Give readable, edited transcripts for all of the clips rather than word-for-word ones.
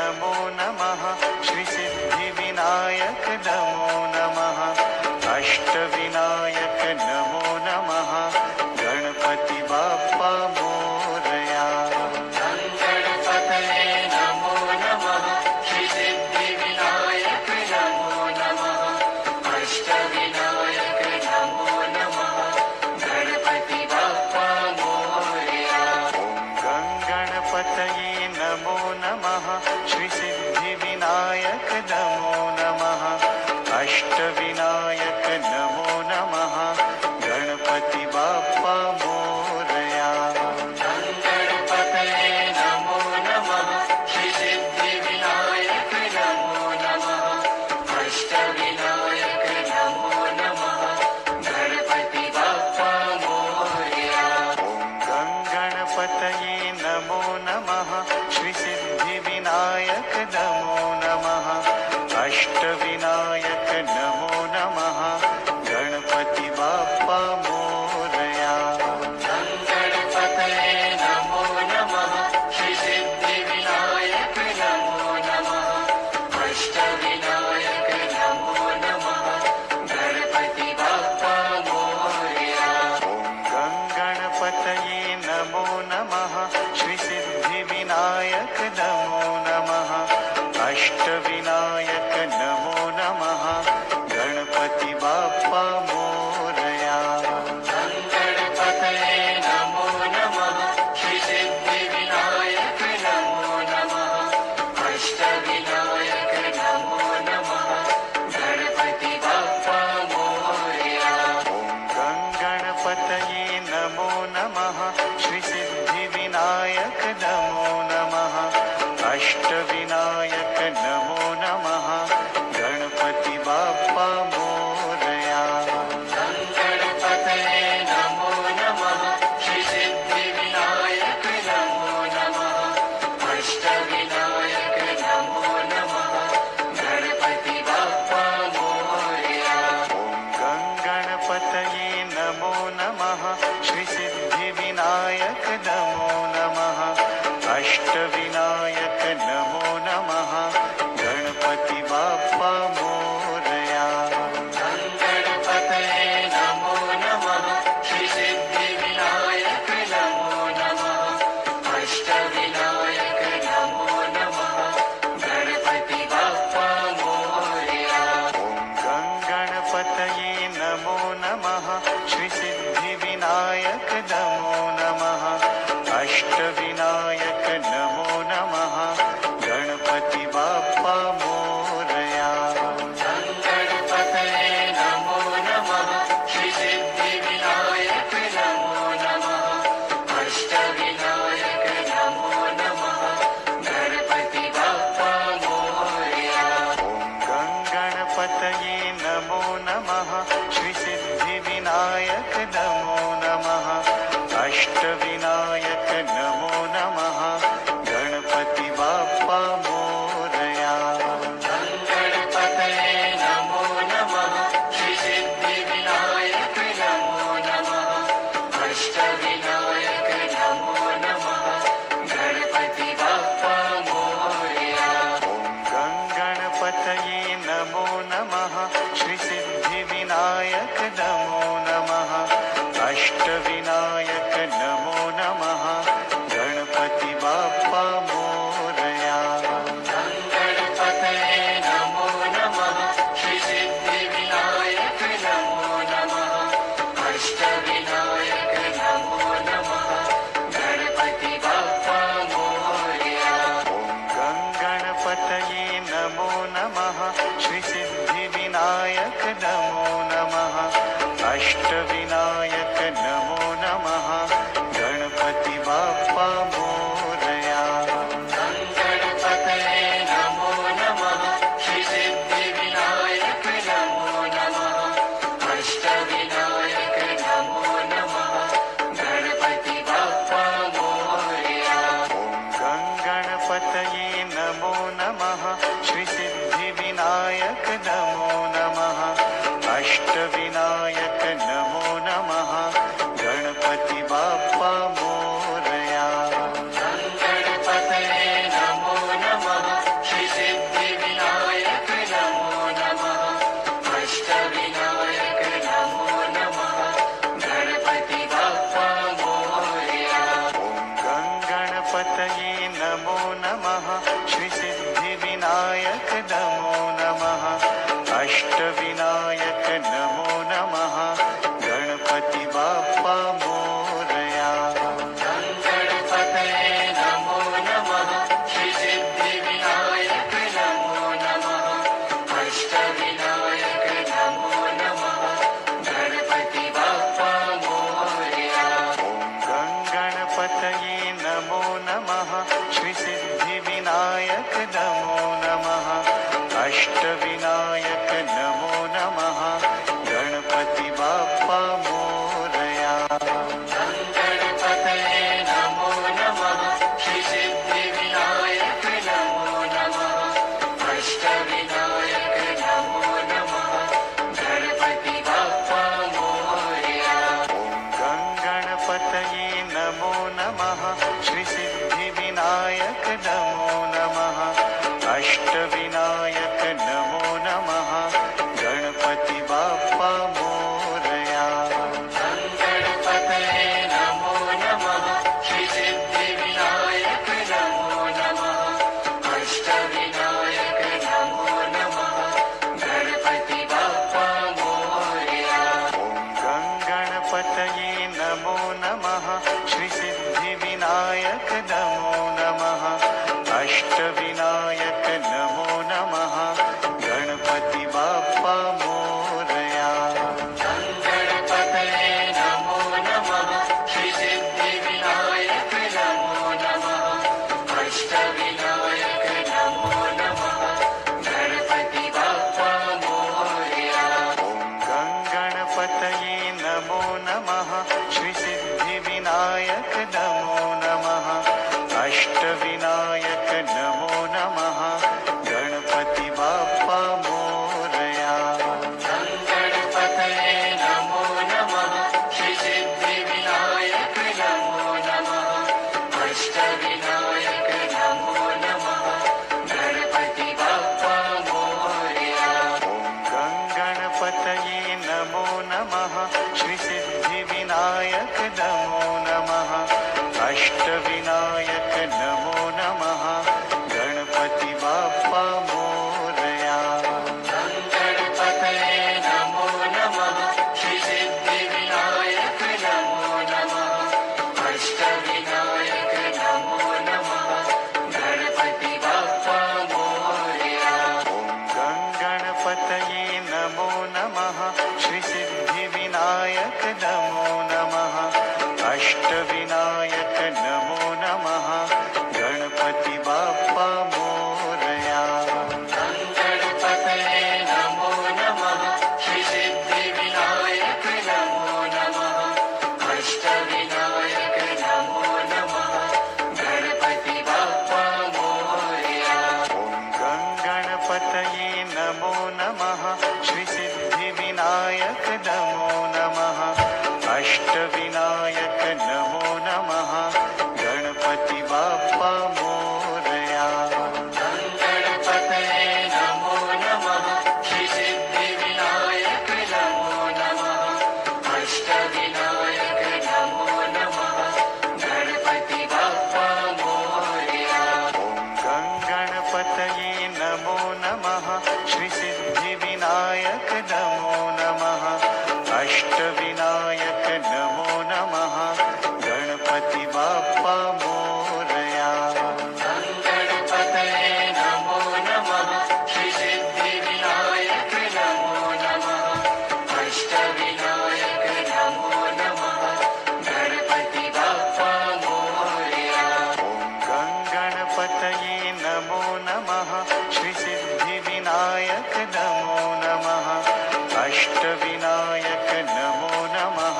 नमो नमः श्रीसिद्धिविनायक नमो नमः अष्टविनायक नमो नमः गणपति बाप्पा मोरया। गणपतये नमो नमः श्रीसिद्धिविनायक नमो नमः अष्टविनायक नमो नमः गणपति बाप्पा मोरया। ॐ गणपतये नमो नमः श्रीसिद्धिविनायक नमो नमः अष्टविनायक नमो नमः गणपति बाप्पा मोरया। गणपतये नमो नमः श्रीसिद्धिविनायक नमो नमः अष्टविनायक नमो नमः गणपति बाप्पा मोरया। ॐ गणपतये नमो नमः श्रीसिद्धिविनायक नमो नमः अष्टविनायक नमो नमः गणपति बाप्पा मोरया। गणपतये नमो नमः श्रीसिद्धिविनायक नमो नमः अष्टविनायक नमो नमः गणपति बाप्पा मोरया। ॐ गणपतये नमो नमः श्रीसिद्धिविनायक नमो नमः अष्टविनायक नमो नमः गणपति बाप्पा मोरया। गणपतये नमो नमः श्रीसिद्धिविनायक नमो नमः अष्टविनायक नमो नमः गणपति बाप्पा मोरया। ॐ गणपतये नमो नमः श्रीसिद्धिविनायक नमो नमः अष्टविनायक नमो नमः गणपति बाप्पा मोरया। गणपतये नमो नमः श्रीसिद्धिविनायक नमो नमः अष्टविनायक नमो नमः गणपति बाप्पा मोरया। ॐ गणपतये नमो नमः श्रीसिद्धिविनायक नमो नमः अष्टविनायक नमो नमः गणपति बाप्पा मोरया। गणपतये नमो नमः श्रीसिद्धिविनायक नमो नमः अष्टविनायक नमो नमः गणपति बाप्पा मोरया। ॐ गणपतये नमो नमः श्रीसिद्धिविनायक नमो नमः अष्टविनायक नमो नमः गणपति बाप्पा मोरया। गणपतये नमो नमः श्रीसिद्धिविनायक नमो नमः अष्टविनायक नमो नमः गणपति बाप्पा मोरया। ॐ गणपतये नमो नमः श्रीसिद्धिविनायक नमो नमः अष्टविनायक नमो नमः गणपति बाप्पा मोरया। गणपतये नमो नमः श्रीसिद्धिविनायक नमो नमः अष्टविनायक नमो नमः गणपति बाप्पा मोरया। ॐ गणपतये नमो नमः श्रीसिद्धिविनायक नमो नमः अष्टविनायक नमो नमः गणपति बाप्पा मोरया। गणपतये नमो नमः श्रीसिद्धिविनायक नमो नमः अष्टविनायक नमो नमः गणपति बाप्पा मोरया। ॐ गणपतये नमो नमः श्रीसिद्धिविनायक नमो नमः अष्टविनायक नमो नमः गणपति बाप्पा मोरया। गणपतये नमो नमः श्रीसिद्धिविनायक नमो नमः अष्टविनायक नमो नमः गणपति बाप्पा मोरया। ॐ गणपतये नमो नमः श्रीसिद्धिविनायक सिद्धिविनायक नमो नमः अष्टविनायक नमो नमः गणपति बाप्पा मोरया गणपतये नमो नमः श्री सिद्धिविनायक नमो नमः अष्टविनायक नमो नमः गणपति बाप्पा मोरया ओम गणपतये नमो नमः श्री सिद्धिविनायक नमो नमः अष्टविनायक नमो नमः गणपति बाप्पा मोरया गणपतये नमो नमः श्री सिद्धिविनायक नमो नमः अष्टविनायक नमो नमः गणपति बाप्पा मोरया ओम गणपतये नमो नमः श्री सिद्धिविनायक नमो नमः अष्टविनायक नमो नमः गणपति बाप्पा मोरया गणपतये नमो नमः श्री सिद्धिविनायक नमो नमः अष्टविनायक नमो नमः गणपति बाप्पा मोरया ओम गणपतये नमो नमः श्री सिद्धिविनायक नमो नमः अष्टविनायक नमो नमः गणपति बाप्पा मोरया गणपतये नमो नमः श्री सिद्धिविनायक नमो नमः अष्टविनायक नमो नमः गणपति बाप्पा मोरया ओम गणपतये नमो नमः श्री सिद्धिविनायक नमो नमः अष्टविनायक नमो नमः गणपति बाप्पा मोरया गणपतये नमो नमः श्री सिद्धिविनायक नमो नमः अष्टविनायक नमो नमः गणपति बाप्पा मोरया ओम गणपतये नमो नमः श्री सिद्धिविनायक नमो नमः अष्टविनायक नमो नमः गणपति बाप्पा मोरया गणपतये नमो नमः श्री सिद्धिविनायक नमो नमः अष्टविनायक नमो नमः गणपति बाप्पा मोरया ओम गणपतये नमो नमः श्री सिद्धिविनायक नमो नमः अष्टविनायक नमो नमः गणपति बाप्पा मोरया गणपतये नमो नमः श्री सिद्धिविनायक नमो नमः अष्टविनायक नमो नमः गणपति बाप्पा मोरया ओम गणपतये नमो नमः श्री सिद्धिविनायक नमो नमः अष्टविनायक नमो नमः गणपति बाप्पा मोरया गणपतये नमो नमः श्री सिद्धिविनायक नमो नमः अष्टविनायक नमो नमः गणपति बाप्पा मोरया ओम गणपतये नमो नमः श्री सिद्धिविनायक नमो नमः अष्टविनायक नमो नमः गणपति बाप्पा मोरया गणपतये नमो नमः श्री सिद्धिविनायक नमो नमः अष्टविनायक नमो नमः गणपति बाप्पा मोरया ओम गणपतये नमो नमः श्री सिद्धिविनायक नमो नमः अष्टविनायक नमो नमः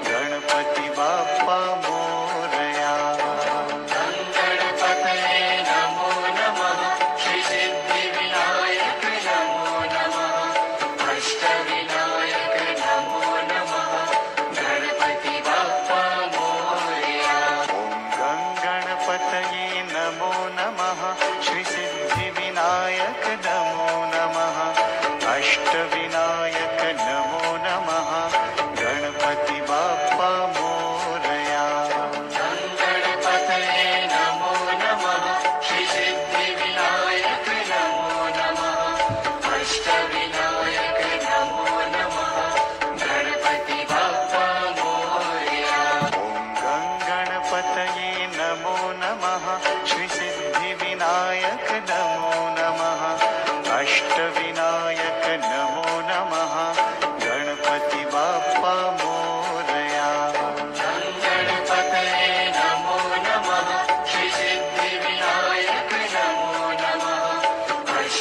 गणपति बाप्पा मोरया गणपतये नमो नमः श्री सिद्धिविनायक नमो नमः अष्टविनायक नमो नमः गणपति बाप्पा मोरया ओम गणपतये नमो नमः श्री सिद्धिविनायक नमो नमः अष्टविनायक नमो नमः गणपति बाप्पा मोरया गणपतये नमो नमः श्री सिद्धिविनायक नमो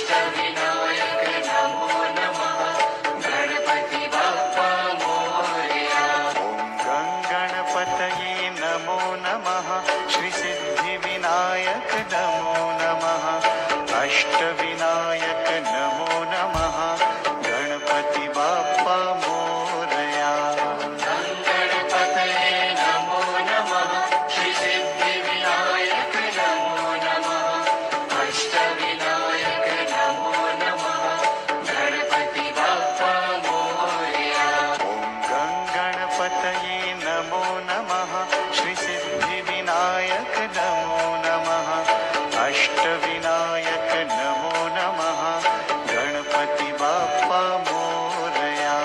अष्टविनायक नमो नमः गणपति बाप्पा मोरया। ॐ गङ्गणपतये नमो नमः श्री सिद्धिविनायक नमो नमः अष्टविनायक नमो नमः गणपति बाप्पा मोरया। गणपतये नमो नमः श्री सिद्धिविनायक नमो नमः अष्टविनायक नमो नमः गणपति बाप्पा मोरया। ॐ गङ्गणपतये नमो नमः श्री सिद्धिविनायक नमो नमः अष्टविनायक नमो नमः गणपति बाप्पा मोरया।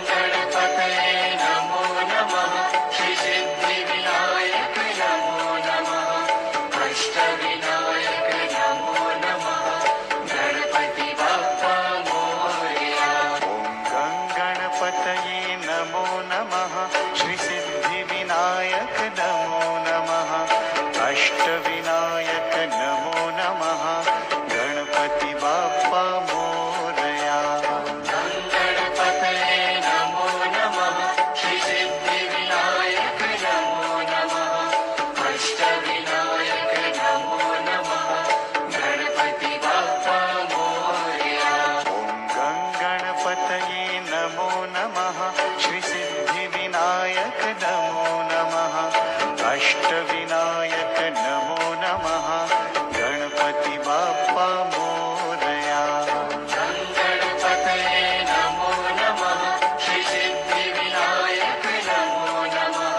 गणपतये नमो नमः श्री सिद्धिविनायक नमो नमः अष्टविनायक नमो नमः गणपति बाप्पा मोरया। ॐ गङ्गणपतये नमो नमः श्री सिद्धिविनायक नमो नमः अष्टविनायक नमो नमः गणपति बाप्पा मोरया। गणपतये नमो नमः श्री सिद्धिविनायक नमो नमः अष्टविनायक नमो नमः गणपति बाप्पा मोरया। ॐ गङ्गणपतये नमो नमः श्री सिद्धिविनायक नमो नमः अष्टविनायक नमो नमः गणपति बाप्पा मोरया। गणपतये नमो नमः श्री सिद्धिविनायक नमो नमः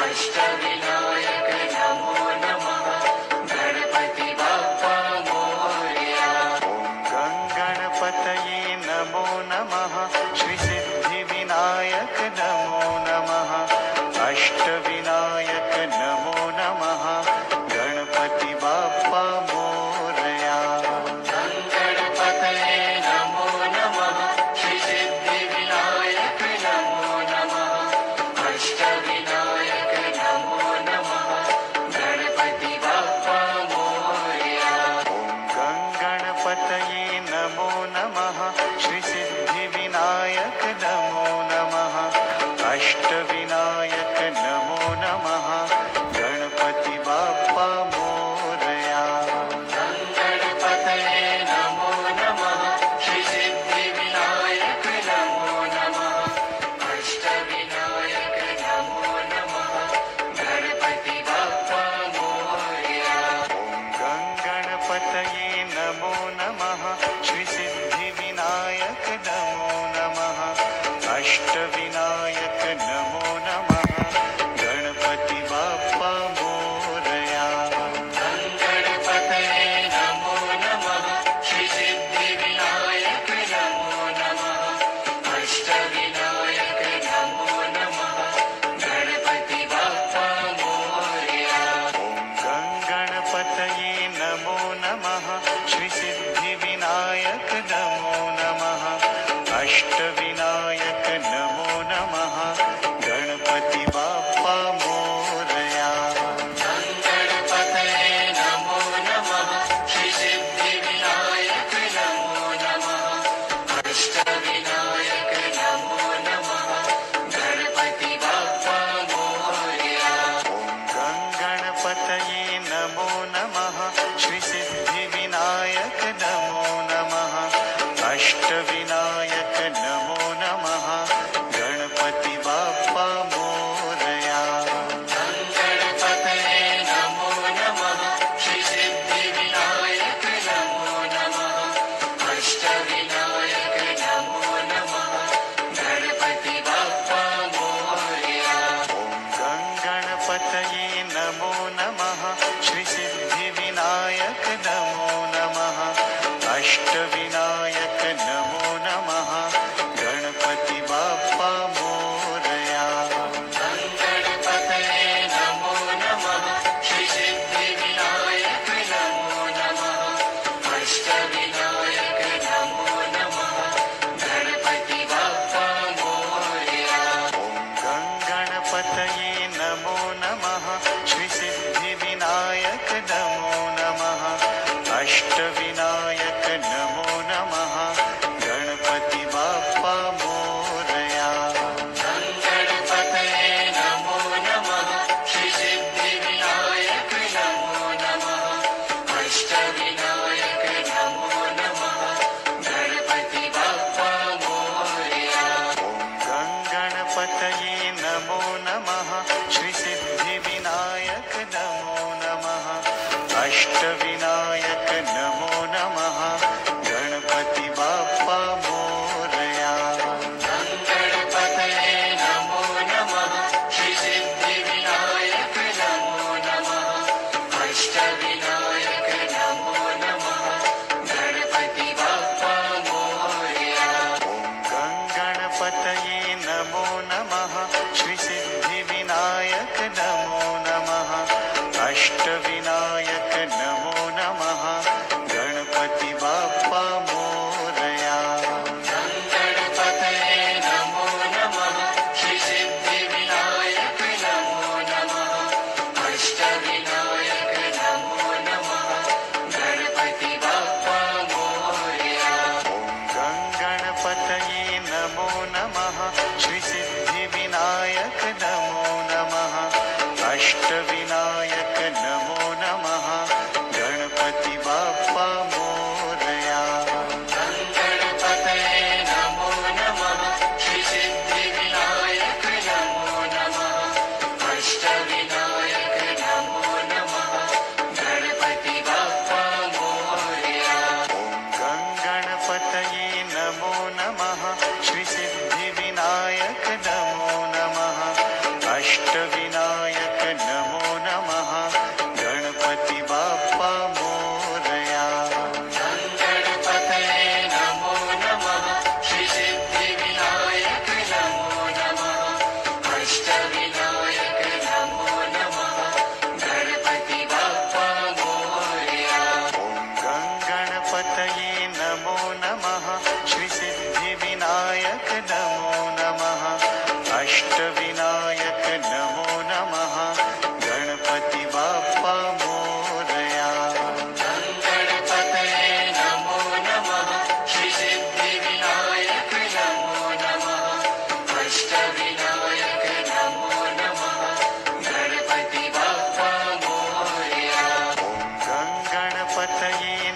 अष्टविनायक नमो नमः गणपति बाप्पा मोरया। ॐ गङ्गणपतये नमो नमः श्री सिद्धिविनायक नमो नमः अष्टविनायक नमो नमः गणपति बाप्पा मोरया। गणपतये नमो नमः श्री सिद्धिविनायक नमो नमः अष्टविनायक नमो नमः गणपति बाप्पा मोरया। ॐ गङ्गणपतये नमो नमः श्री सिद्धिविनायक नमो नमः अष्टविनायक नमो नमः गणपति बाप्पा मोरया। गणपतये नमो नमः श्री सिद्धिविनायक नमो नमः अष्टविनायक नमो नमः गणपति बाप्पा मोरया। ॐ गङ्गणपतये नमो नमः श्री सिद्धिविनायक नमो नमः अष्टविनायक नमो नमः गणपति बाप्पा मोरया। गणपतये नमो नमः श्री सिद्धिविनायक नमो नमः अष्टविनायक नमो नमः गणपति बाप्पा मोरया। ॐ गङ्गणपतये नमो नमः श्री सिद्धिविनायक नमो नमः अष्टविनायक नमो नमः गणपति बाप्पा मोरया। गणपतये नमो नमः श्री सिद्धिविनायक नमो नमः अष्टविनायक नमो नमः गणपति बाप्पा मोरया। ॐ गङ्गणपतये नमो नमः श्री सिद्धिविनायक नमो नमः अष्टविनायक नमो नमः गणपति बाप्पा मोरया। गणपतये नमो नमः श्री सिद्धिविनायक नमो नमः अष्टविनायक नमो नमः गणपति बाप्पा मोरया। ॐ गङ्गणपतये नमो नमः श्री सिद्धिविनायक नमो नमः अष्टविनायक नमो नमः गणपति बाप्पा मोरया। गणपतये नमो नमः श्री सिद्धिविनायक नमो नमः अष्टविनायक नमो नमः गणपति बाप्पा मोरया। ॐ गङ्गणपतये नमो नमः श्री सिद्धिविनायक नमो नमः अष्टविनायक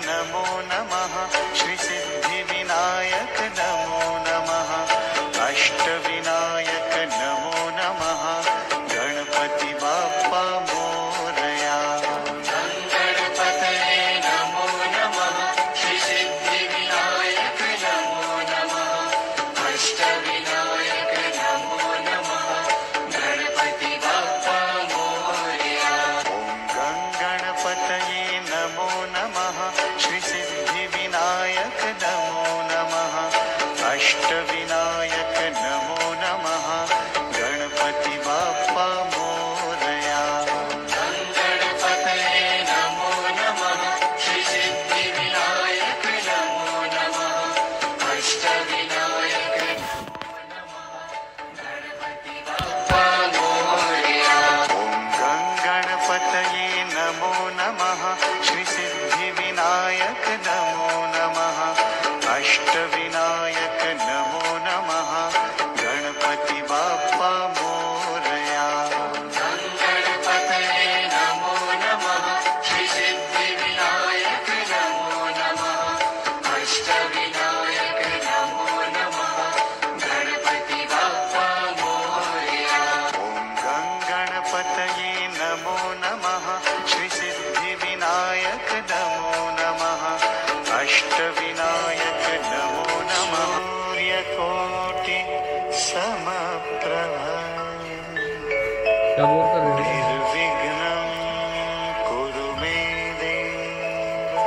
नमो नमः श्री सिद्धिविनायक नमो नमः अष्टविनायक नमो नमः गणपति बाप्पा मोरया गणपतये नमो नमः श्री सिद्धिविनायक नमो नमः अष्टविनायक नमो नमः गणपति बाप्पा मोरया ओम गणपतये नमो नमः श्री सिद्धिविनायक नमो नमः अष्टविनायक नमो नमः गणपति बाप्पा मोरया गणपतये नमो नमः श्री सिद्धिविनायक नमो नमः अष्टविनायक नमो नमः गणपति बाप्पा मोरया ओम गणपतये नमो नमः श्री सिद्धिविनायक नमो नमः अष्टविनायक नमो नमः गणपति बाप्पा मोरया गणपतये नमो नमः श्री सिद्धिविनायक नमो नमः अष्टविनायक नमो नमः गणपति बाप्पा मोरया ओम गणपतये नमो नमः श्री सिद्धिविनायक नमो नमः अष्टविनायक नमो नमः सूर्यकोटि समप्रभ क्या बोल कर रहे हो? निर्विघ्नं कुरु मे देव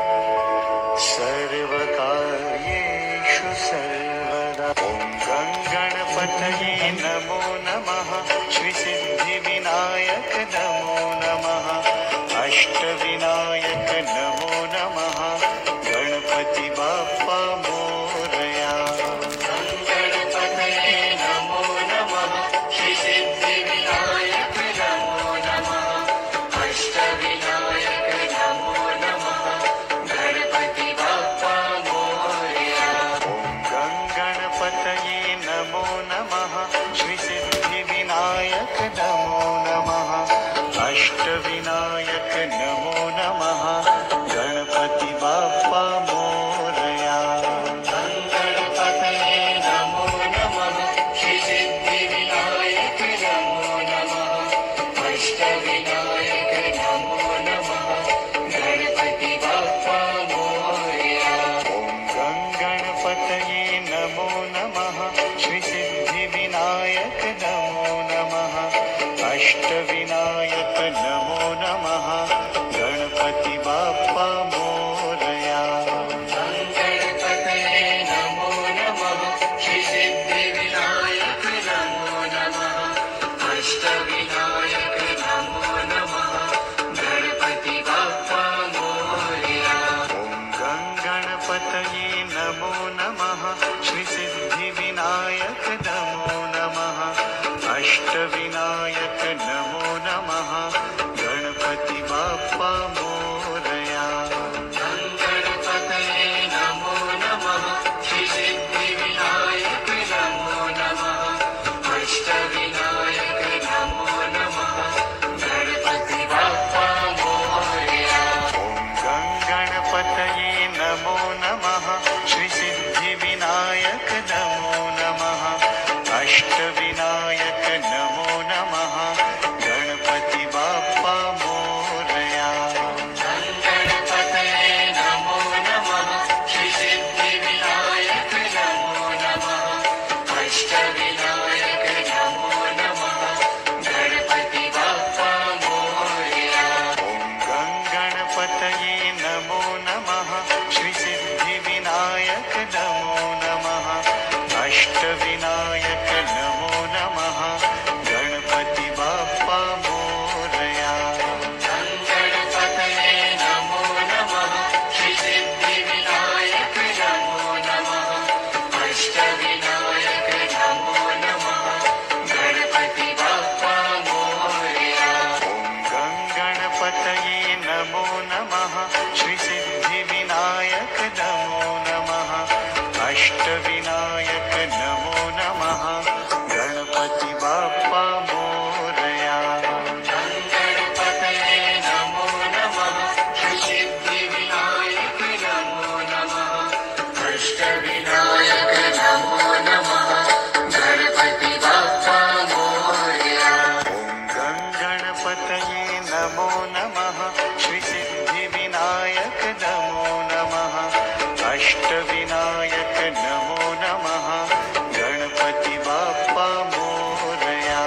सर्वकार्येषु सर्वदा ॐ गणपतये नमो नमः श्री सिद्धिविनायक नमो नमः अष्टविनायक नमो नमः गणपति बाप्पा मोरया गणपतये नमो नमः श्री सिद्धिविनायक नमो नमः अष्टविनायक नमो नमः गणपति बाप्पा मोरया ओम गणपतये नमो नमः श्री सिद्धिविनायक नमो नमः अष्टविनायक नमो नमः गणपति बाप्पा मोरया गणपतये नमो नमः श्री सिद्धिविनायक नमो नमः अष्टविनायक नमो नमः गणपति बाप्पा मोरया ओम गणपतये नमो नमः श्री सिद्धिविनायक नमो नमः अष्टविनायक नमो नमः गणपति बाप्पा मोरया गणपतये नमो नमः श्री सिद्धिविनायक नमो नमः अष्टविनायक नमो नमः गणपति बाप्पा मोरया ओम गणपतये नमो नमः श्री सिद्धिविनायक नमो नमः अष्टविनायक नमो नमः गणपति बाप्पा मोरया गणपतये नमो नमः श्री सिद्धिविनायक नमो नमः अष्टविनायक नमो नमः गणपति बाप्पा मोरया ओम गणपतये नमो नमः श्री सिद्धिविनायक अष्टविनायक नमो नमः गणपति बाप्पा मोरया। ॐ गणपतये नमो नमः श्री सिद्धिविनायक नमो नमः अष्टविनायक नमो नमः गणपति बाप्पा मोरया।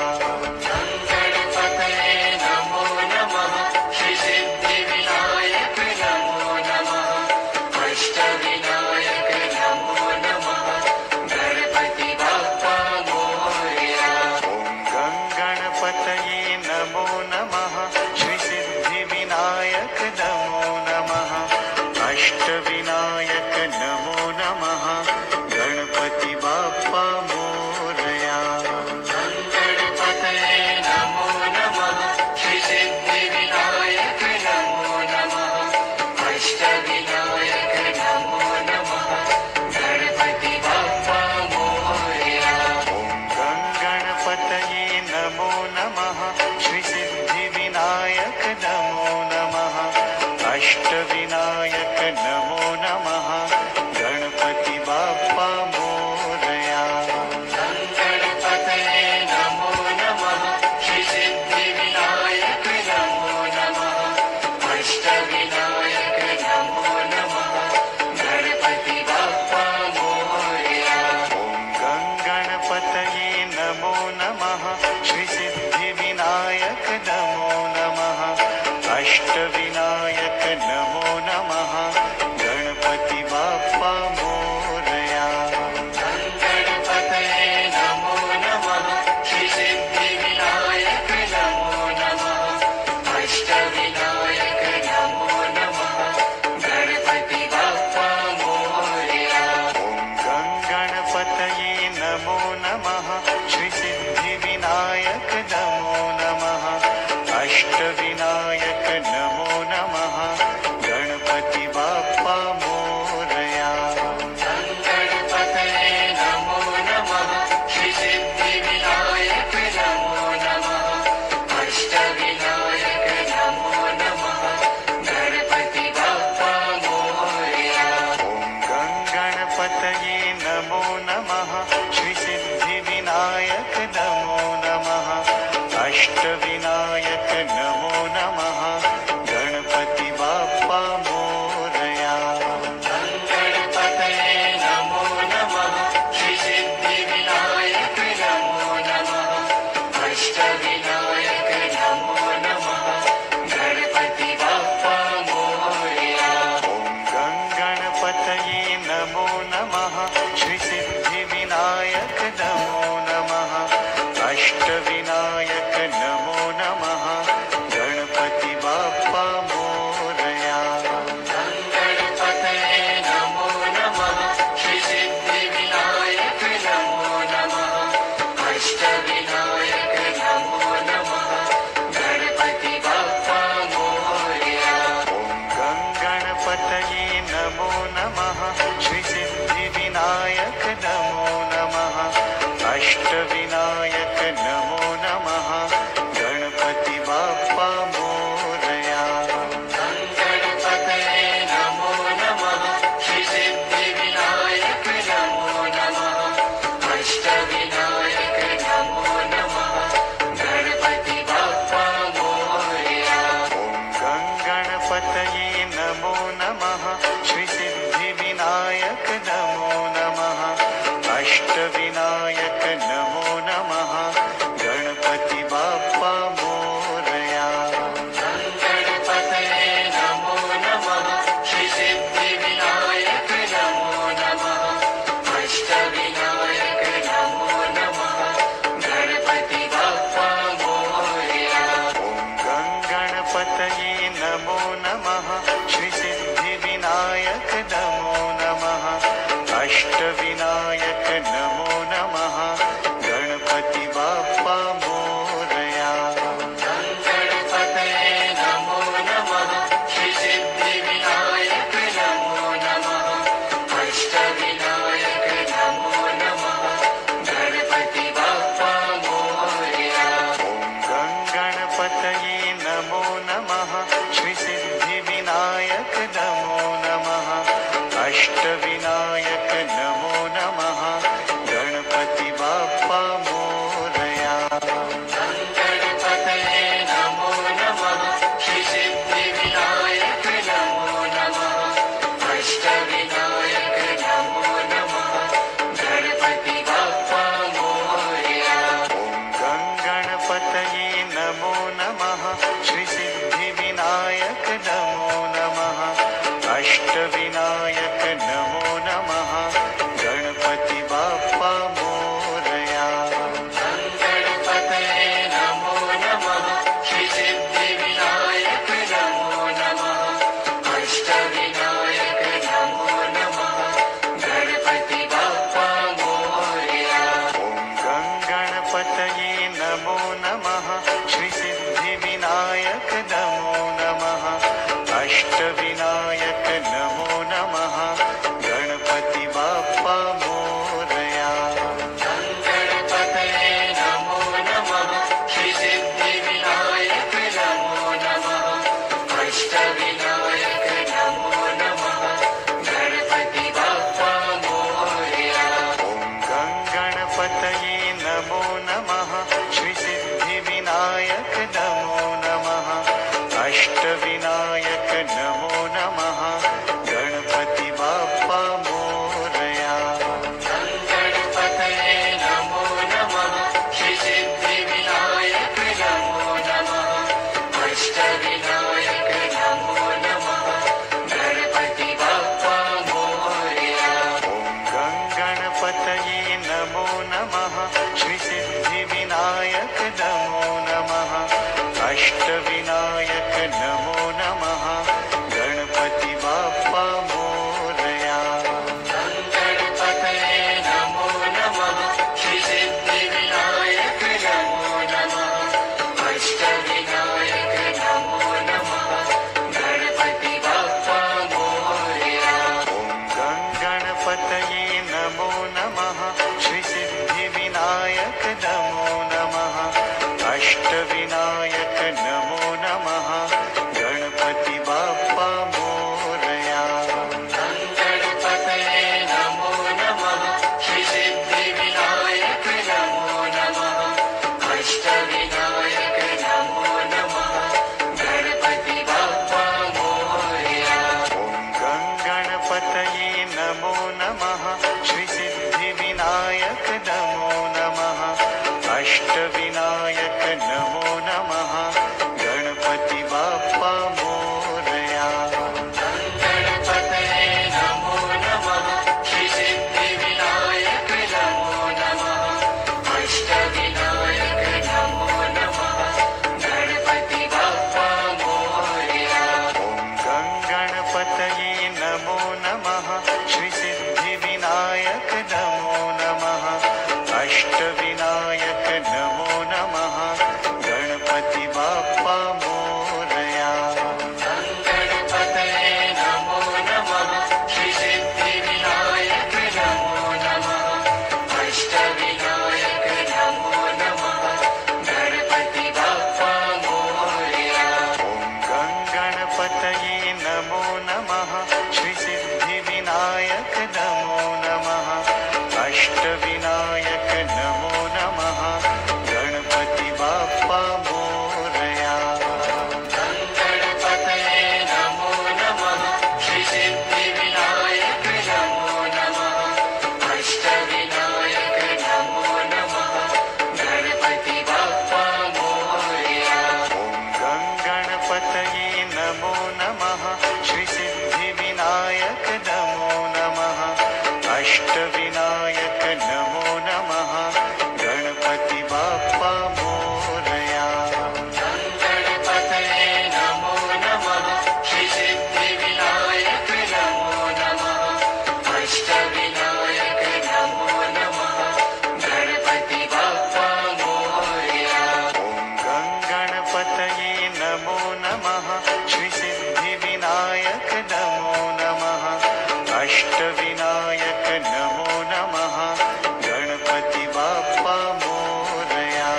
गणपतये नमो नमः श्री सिद्धिविनायक नमो नमः अष्टविनायक नमो नमः गणपति बाप्पा मोरया। ॐ गणपतये नमो नमः श्री सिद्धिविनायक नमो नमः अष्टविनायक नमो नमः गणपति बाप्पा मोरया। गणपतये नमो नमः श्री सिद्धिविनायक नमो नमः अष्टविनायक नमो नमः गणपति बाप्पा मोरया। ॐ गणपतये नमो नमः श्री सिद्धिविनायक नमो नमः अष्टविनायक नमो नमः गणपति बाप्पा मोरया। गणपतये नमो नमः श्री सिद्धिविनायक नमो नमः अष्टविनायक नमो नमः गणपति बाप्पा मोरया। ॐ गणपतये नमो नमः श्री सिद्धिविनायक नमो नमः अष्टविनायक नमो नमः गणपति बाप्पा मोरया। गणपतये नमो नमः श्री सिद्धिविनायक नमो नमः अष्टविनायक नमो नमः गणपति बाप्पा मोरया। ॐ गणपतये नमो नमः श्री सिद्धिविनायक नमो नमः अष्टविनायक नमो नमः गणपति बाप्पा मोरया। गणपतये नमो नमः श्री सिद्धिविनायक नमो नमः अष्टविनायक नमो नमः गणपति बाप्पा मोरया। ॐ गणपतये नमो नमः श्री सिद्धिविनायक नमो नमः अष्टविनायक नमो नमः गणपति बाप्पा मोरया। गणपतये नमो नमः श्री सिद्धिविनायक नमो नमः अष्टविनायक नमो नमः गणपति बाप्पा मोरया। ॐ गणपतये नमो नमः श्री सिद्धिविनायक नमो नमः अष्टविनायक नमो नमः गणपति बाप्पा मोरया। गणपतये नमो नमः श्री सिद्धिविनायक नमो नमः अष्टविनायक नमो नमः गणपति बाप्पा मोरया। ॐ गणपतये नमो नमः श्री सिद्धि अष्टविनायक नमो नमः गणपति बाप्पा मोरया। ॐ गङ्गणपतये नमो नमः श्रीसिद्धिविनायक नमो नमः अष्टविनायक नमो नमः गणपति बाप्पा मोरया। गणपतये नमो नमः श्रीसिद्धिविनायक नमो नमः अष्टविनायक नमो नमः गणपति बाप्पा मोरया। ॐ गङ्गणपतये नमो नमः श्रीसिद्धिविनायक नमो नमः अष्टविनायक नमो नमः गणपति बाप्पा मोरया। गणपतये नमो नमः श्रीसिद्धिविनायक नमो नमः अष्टविनायक नमो नमः गणपति बाप्पा मोरया। ॐ गङ्गणपतये नमो नमः श्रीसिद्धिविनायक नमो नमः अष्टविनायक नमो नमः गणपति बाप्पा मोरया। गणपतये नमो नमः श्रीसिद्धिविनायक नमो नमः अष्टविनायक नमो नमः गणपति बाप्पा मोरया। ॐ गङ्गणपतये नमो नमः श्रीसिद्धिविनायक नमो नमः अष्टविनायक नमो नमः गणपति बाप्पा मोरया। गणपतये नमो नमः श्रीसिद्धिविनायक नमो नमः अष्टविनायक नमो नमः गणपति बाप्पा मोरया। ॐ गङ्गणपतये नमो नमः श्रीसिद्धिविनायक नमो नमः अष्टविनायक नमो नमः गणपति बाप्पा मोरया। गणपतये नमो नमः श्रीसिद्धिविनायक नमो नमः अष्टविनायक नमो नमः गणपति बाप्पा मोरया। ॐ गङ्गणपतये नमो नमः श्रीसिद्धिविनायक नमो नमः अष्टविनायक नमो नमः गणपति बाप्पा मोरया। गणपतये नमो नमः श्रीसिद्धिविनायक नमो नमः अष्टविनायक नमो नमः गणपति बाप्पा मोरया। ॐ गङ्गणपतये नमो नमः श्रीसिद्धिविनायक नमो नमः अष्टविनायक नमो नमः गणपति बाप्पा मोरया। गणपतये नमो नमः श्रीसिद्धिविनायक नमो नमः अष्टविनायक नमो नमः गणपति बाप्पा मोरया। ॐ गङ्गणपतये नमो नमः श्रीसिद्धिविनायक नमो नमः अष्टविनायक नमो नमः गणपति बाप्पा मोरया। गणपतये नमो नमः श्रीसिद्धिविनायक नमो नमः अष्टविनायक नमो नमः गणपति बाप्पा मोरया। ॐ गङ्गणपतये नमो नमः श्रीसिद्धिविनायक नमो नमः अष्टविनायक नमो नमः गणपति बाप्पा मोरया। गणपतये नमो नमः श्रीसिद्धिविनायक नमो नमः अष्टविनायक नमो नमः गणपति बाप्पा मोरया। ॐ गङ्गणपतये नमो नमः श्रीसिद्धिविनायक नमो नमः अष्टविनायक नमो नमः गणपति बाप्पा मोरया।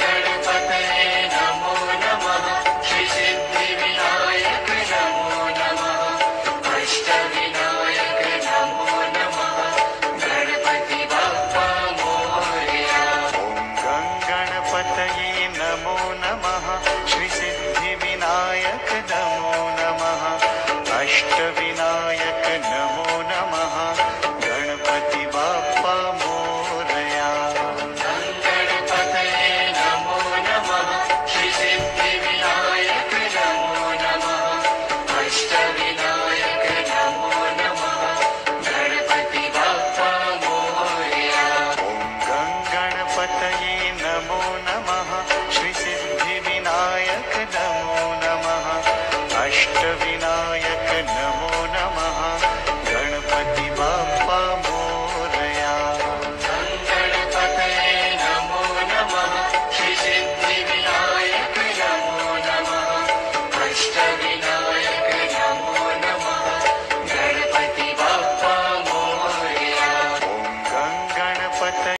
गणपतये नमो नमः श्रीसिद्धिविनायक नमो नमः अष्टविनायक नमो नमः गणपति बाप्पा मोरया। ॐ गङ्गणपतये नमो नमः श्रीसिद्धिविनायक नमो नमः अष्टविनायक नमो